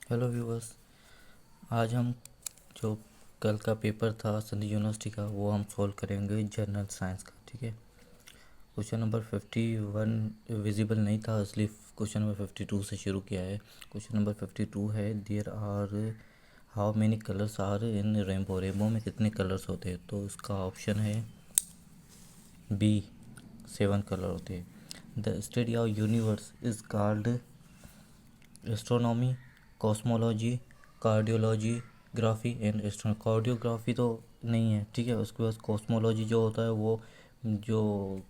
Hello viewers. आज हम जो कल का पेपर था संधि यूनिवर्सिटी का वो हम सॉल्व करेंगे जनरल साइंस का। ठीक है। क्वेश्चन नंबर 51 विजिबल नहीं था, इसलिए क्वेश्चन नंबर 52 से शुरू किया है। क्वेश्चन नंबर 52 है, there are how many colours are in rainbow. Rainbow में कितने कलर्स होते हैं? तो इसका ऑप्शन है बी, 7 कलर होते हैं। The study of universe is called astronomy, cosmology, cardiology, graphy and astro cardiography तो नहीं है। ठीक है। उसके बाद कॉस्मोलॉजी जो होता है वो जो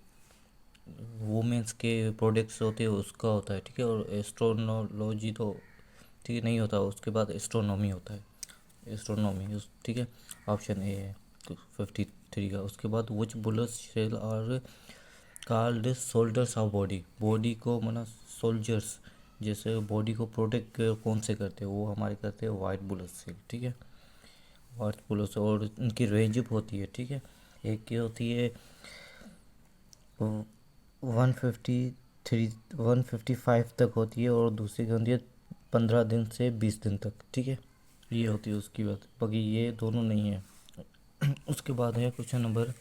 वुमेंस के प्रोडक्ट्स होते हैं उसका होता है। ठीक है। और एस्ट्रोनोलॉजी तो ठीक है नहीं होता। उसके बाद एस्ट्रोनॉमी होता है, एस्ट्रोनॉमी उस ठीक है। ऑप्शन ए है 53 का। उसके बाद which blood cell are called soldiers of body. Body को माना सोल्जर्स, जैसे बॉडी को प्रोटेक्ट कौन से करते हैं? वो हमारे करते हैं वाइट ब्लड सेल। ठीक है। वाइट ब्लड सेल, और इनकी रेंज होती है। ठीक है। एक की होती है 153 155 तक होती है, और दूसरी की होती है 15 दिन से 20 दिन तक। ठीक है। ये होती है उसकी बात, बाकी ये दोनों नहीं है। उसके बाद है question number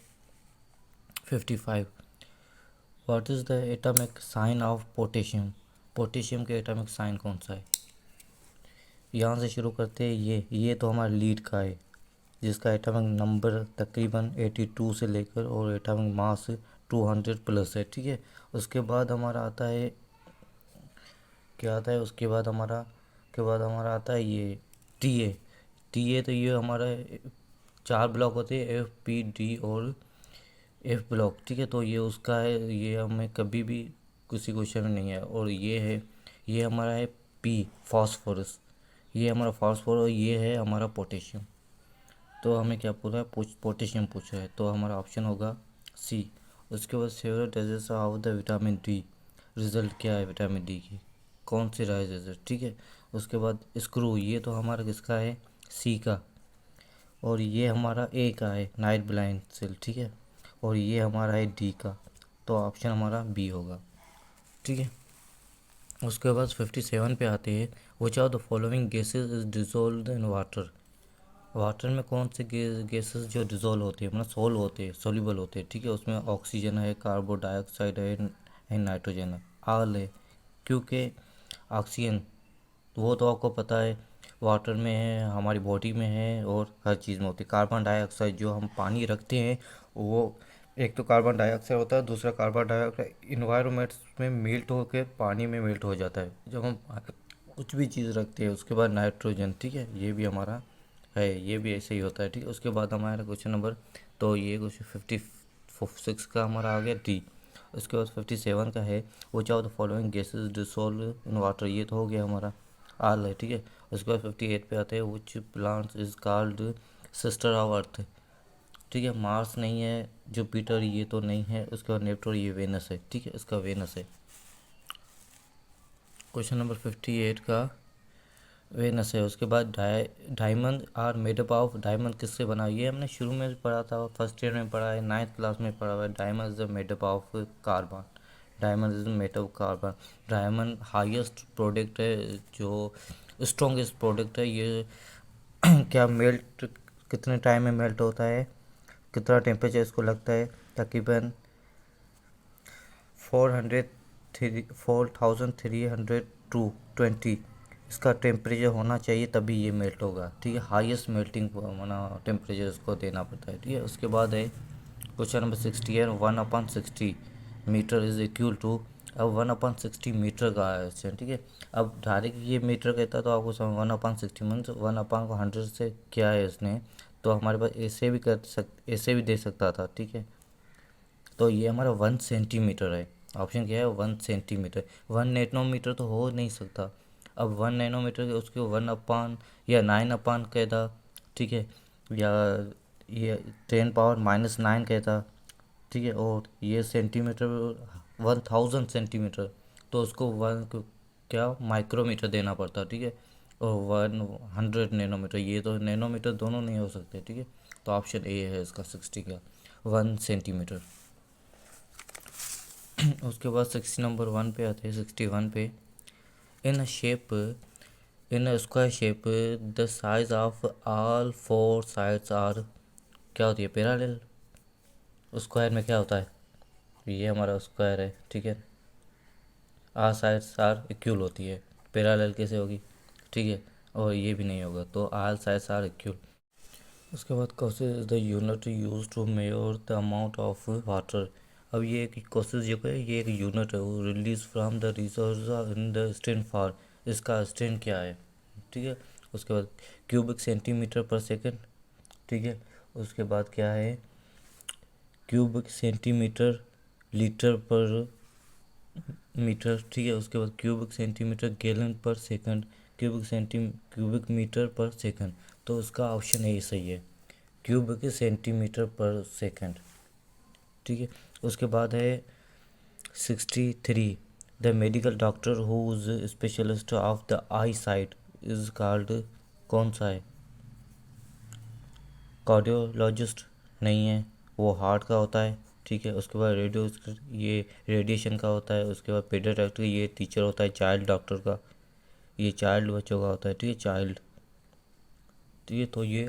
55, what is the atomic sign of potassium. Potassium के एटॉमिक साइन कौन सा है? यहाँ से शुरू करते हैं। ये तो हमारा लीड का है, जिसका एटॉमिक नंबर तकरीबन 82 से लेकर और एटॉमिक मास 200 प्लस है। ठीक है। उसके बाद हमारा आता है, क्या आता है उसके बाद हमारा, के बाद हमारा आता है ये टी ए। तो ये हमारा 4 ब्लॉक होते हैं, एफ पी डी और एफ ब्लॉक। ठीक है। तो ये उसका है, ये हमें कभी भी किसी क्वेश्चन में नहीं है। और ये है, ये हमारा है पी, फॉस्फोरस। ये हमारा फॉस्फोरस, और ये है हमारा पोटेशियम। तो हमें क्या पूछा है? पोटेशियम पूछा है, तो हमारा ऑप्शन होगा सी। उसके बाद several digest of the vitamin D. Result क्या है विटामिन डी की? कौन सी डाइजेस्ट? ठीक है। उसके बाद स्क्रू, ये तो हमारा किसका है? सी का। और ये हमारा ए का है, नाइट ब्लाइंड सेल। ठीक है। और ये हमारा है डी का। तो ऑप्शन हमारा बी होगा। ठीक है। उसके बाद 57 पे आते हैं, which are the following gases is dissolve in water. Water में कौन से गैसेस जो डिजोल्व होते हैं, मतलब सोल होते हैं, सोल्यूबल होते हैं। ठीक है। उसमें ऑक्सीजन है, कार्बन डाइऑक्साइड है, नाइट्रोजन है, आल है। क्योंकि ऑक्सीजन वो तो आपको पता है वाटर में है, हमारी बॉडी में है, और हर चीज़ में होती है। कार्बन डाइऑक्साइड जो हम पानी रखते हैं वो, एक तो कार्बन डाइऑक्साइड होता है, दूसरा कार्बन डाइऑक्साइड इन्वायरमेंट्स में मेल्ट होकर पानी में मेल्ट हो जाता है जब हम कुछ भी चीज़ रखते हैं। उसके बाद नाइट्रोजन, ठीक है, ये भी हमारा है, ये भी ऐसे ही होता है। ठीक है। उसके बाद हमारा क्वेश्चन नंबर, तो ये क्वेश्चन 56 का हमारा आ गया डी। उसके बाद 57 का है, which are the following gases dissolve in water. ये तो हो गया हमारा आल है। ठीक है। उसके बाद 58 पे आते हैं, which plants is called sister of earth. ठीक है। मार्स नहीं है, जुपिटर ये तो नहीं है। उसके बाद नेपटून, ये वेनस है। ठीक है। इसका वेनस है। क्वेश्चन नंबर 58 का वेनस है। उसके बाद diamond are made up of. Diamond किससे बना है? ये हमने शुरू में पढ़ा था, फर्स्ट ईयर में पढ़ा है, 9th क्लास में पढ़ा हुआ है। Diamond is made up of carbon. Diamond is made of carbon. Diamond highest product है, जो स्ट्रॉन्गेस्ट प्रोडक्ट है। ये क्या मेल्ट, कितने टाइम में मेल्ट होता है, कितना टेम्परेचर इसको लगता है? तकरीबन 4320 इसका टेम्परेचर होना चाहिए, तभी ये मेल्ट होगा। ठीक है। हाईएस्ट मेल्टिंग माना टेम्परेचर इसको देना पड़ता है। ठीक है। उसके बाद है क्वेश्चन नंबर 60 है, 1/60 मीटर इज इक्वल टू। अब 1/60 मीटर का है क्वेश्चन। ठीक है। अब डायरेक्ट ये मीटर कहता है तो आपको समझ 1/60 मीन्स 1/100 से क्या है इसने, तो हमारे पास ऐसे भी दे सकता था। ठीक है। तो ये हमारा 1 सेंटीमीटर है। ऑप्शन क्या है? 1 सेंटीमीटर। 1 नैनोमीटर तो हो नहीं सकता। अब 1 नैनोमीटर के उसके 1 अपान या 9 अपान कहता। ठीक है। या ये 10⁻⁹ कहता। ठीक है। और ये सेंटीमीटर 1000 सेंटीमीटर, तो उसको क्या माइक्रोमीटर देना पड़ता। ठीक है। और 100 नैनोमीटर, ये तो नैनोमीटर दोनों नहीं हो सकते। ठीक है। तो ऑप्शन ए है इसका 60 का, 1 सेंटीमीटर। उसके बाद 60 नंबर 1 पे आते हैं, 61 पे। In shape in a square shape the size of all four sides are, क्या होती है, पैरेलल। स्क्वायर में क्या होता है, ये हमारा स्क्वायर है, ठीक है, आर साइड्स आर इक्वल होती है, पैरेलल कैसे होगी, ठीक है, और ये भी नहीं होगा, तो आर साइड्स आर इक्वल। उसके बाद cusecs is the unit use to measure the amount of water. अब ये एक कोसेस जो है ये एक यूनिट है, वो release from the reserve in the strain for, इसका स्ट्रेन क्या है, ठीक है। उसके बाद क्यूबिक सेंटीमीटर पर सेकंड, ठीक है। उसके बाद क्या है, क्यूबिक सेंटीमीटर लीटर पर मीटर, ठीक है। उसके बाद क्यूबिक सेंटीमीटर गैलन पर सेकंड, क्यूबिक मीटर पर सेकंड, तो उसका ऑप्शन ए सही है, क्यूबिक सेंटीमीटर पर सेकंड, ठीक है। उसके बाद है 63, the medical doctor whose specialist of the eye sight is called, कौन सा है, कार्डियोलॉजिस्ट नहीं है, वो हार्ट का होता है, ठीक है। उसके बाद रेडियो, ये रेडिएशन का होता है। उसके बाद पेडियाट्रिक, ये टीचर होता है चाइल्ड डॉक्टर का, ये चाइल्ड बच्चों का होता है, ठीक है, चाइल्ड, ठीक है। तो ये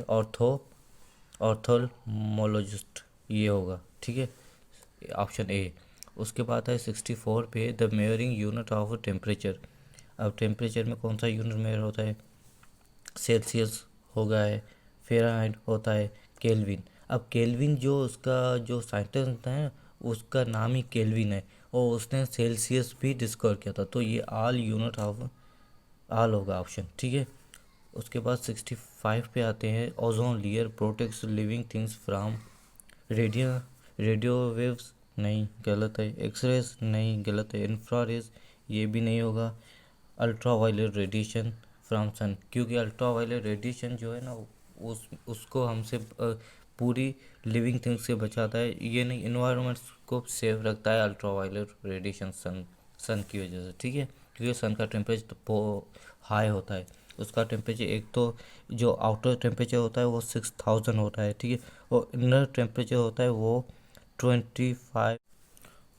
ऑर्थोलमोलॉजिस्ट ये होगा, ठीक है, ऑप्शन ए। उसके बाद है 64 पे, the measuring unit of temperature. अब टेम्परेचर में कौन सा यूनिट मेजर होता है, सेल्सियस हो गया है, फ़ारेनहाइट होता है, केल्विन। अब केल्विन जो उसका जो साइंटिस्ट है उसका नाम ही केल्विन है, और उसने सेल्सियस भी डिस्कवर किया था, तो ये ऑल यूनिट ऑफ ऑल होगा ऑप्शन, ठीक है। उसके बाद 65 पे आते हैं, ozone layer protects living things from radio radio waves, नहीं गलत है, एक्सरेज नहीं गलत है, इंफ्रारेज ये भी नहीं होगा, ultra violet radiation from sun, क्योंकि अल्ट्रा वायलेट रेडिएशन जो है ना उसको हमसे पूरी लिविंग थिंग्स से बचाता है, ये नहीं, इन्वायरमेंट को सेफ रखता है अल्ट्रा वायलेट रेडिएशन सन की वजह से, ठीक है। क्योंकि सन का टेम्परेचर तो हाई होता है, उसका टेम्परेचर एक तो जो आउटर टेम्परेचर होता है वो 6000 होता है, ठीक है, और इनर टेम्परेचर होता है वो 25।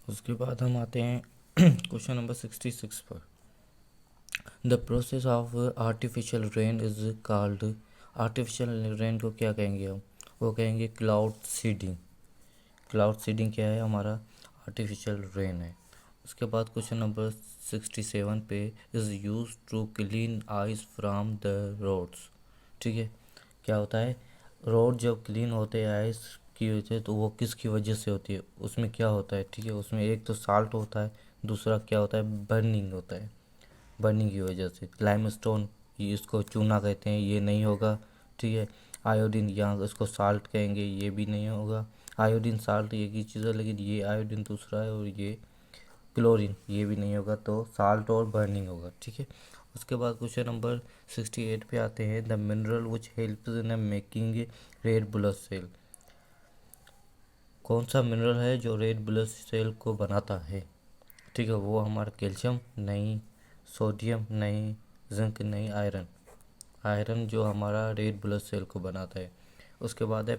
उसके बाद हम आते हैं क्वेश्चन नंबर 66 पर, the process of artificial rain is called, artificial rain को क्या कहेंगे हम, वो कहेंगे क्लाउड सीडिंग। क्लाउड सीडिंग क्या है, हमारा आर्टिफिशियल रेन है। उसके बाद क्वेश्चन नंबर 67 पे, is use to clean ice from the roads, ठीक है। क्या होता है, रोड जब क्लीन होते हैं आइस की वजह से, तो वो किसकी वजह से होती है, उसमें क्या होता है, ठीक है, उसमें एक तो साल्ट होता है, दूसरा क्या होता है, बर्निंग होता है, बर्निंग की वजह से। लाइमस्टोन, ये इसको चूना कहते हैं, ये नहीं होगा, ठीक है। आयोडीन, यहाँ इसको साल्ट कहेंगे, ये भी नहीं होगा। आयोडीन साल्ट एक ही चीज़ है, लेकिन ये आयोडीन दूसरा है, और ये क्लोरीन ये भी नहीं होगा, तो साल्ट और बर्निंग होगा, ठीक है। उसके बाद क्वेश्चन नंबर 68 पे आते हैं, the mineral which helps in making red blood cell, कौन सा मिनरल है जो रेड ब्लड सेल को बनाता है, ठीक है, वो हमारा कैल्शियम नहीं, सोडियम नहीं, जिंक नहीं, आयरन। आयरन जो हमारा रेड ब्लड सेल को बनाता है। उसके बाद है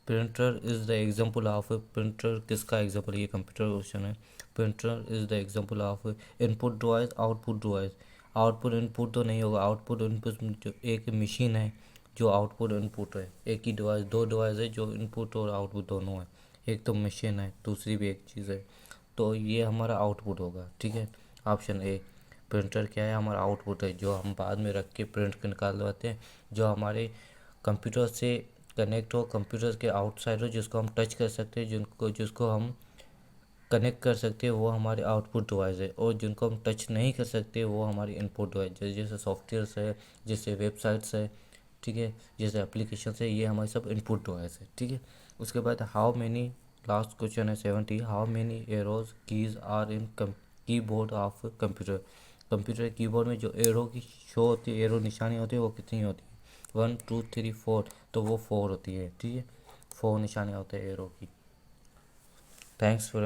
printer is the example of, printer किसका एग्जाम्पल, ये कंप्यूटर क्वेश्चन है। Printer is the example of input device, output device. Output input तो नहीं होगा, आउटपुट इनपुट जो एक मशीन है जो आउटपुट इनपुट है, एक ही डिवाइस, दो डिवाइस है जो इनपुट और आउटपुट दोनों है, एक तो मशीन है, दूसरी भी एक चीज़ है, तो ये हमारा आउटपुट होगा, ठीक है, ऑप्शन ए। प्रिंटर क्या है, हमारा आउटपुट है, जो हम बाद में रख के प्रिंट निकालवाते हैं, जो हमारे कंप्यूटर से कनेक्ट हो, कंप्यूटर के आउटसाइड हो, जिसको हम टच कर सकते हैं, जिसको हम कनेक्ट कर सकते हैं, वो हमारे आउटपुट डिवाइस है, और जिनको हम टच नहीं कर सकते वो हमारी इनपुट डिवाइस, जैसे जैसे सॉफ्टवेयर्स है, जैसे वेबसाइट्स है, ठीक है, जैसे एप्लीकेशन है, ये हमारे सब इनपुट डिवाइस है, ठीक है। उसके बाद हाउ मेनी, लास्ट क्वेश्चन है 70, how many arrows keys are in keyboard of computer, computer keyboard में जो एरो की शो होती है, एरो निशानी होती है, वो कितनी होती है, 1 2 3 4, तो वो 4 होती है, ठीक है, 4 निशानी होते हैं एरो की। Thanks for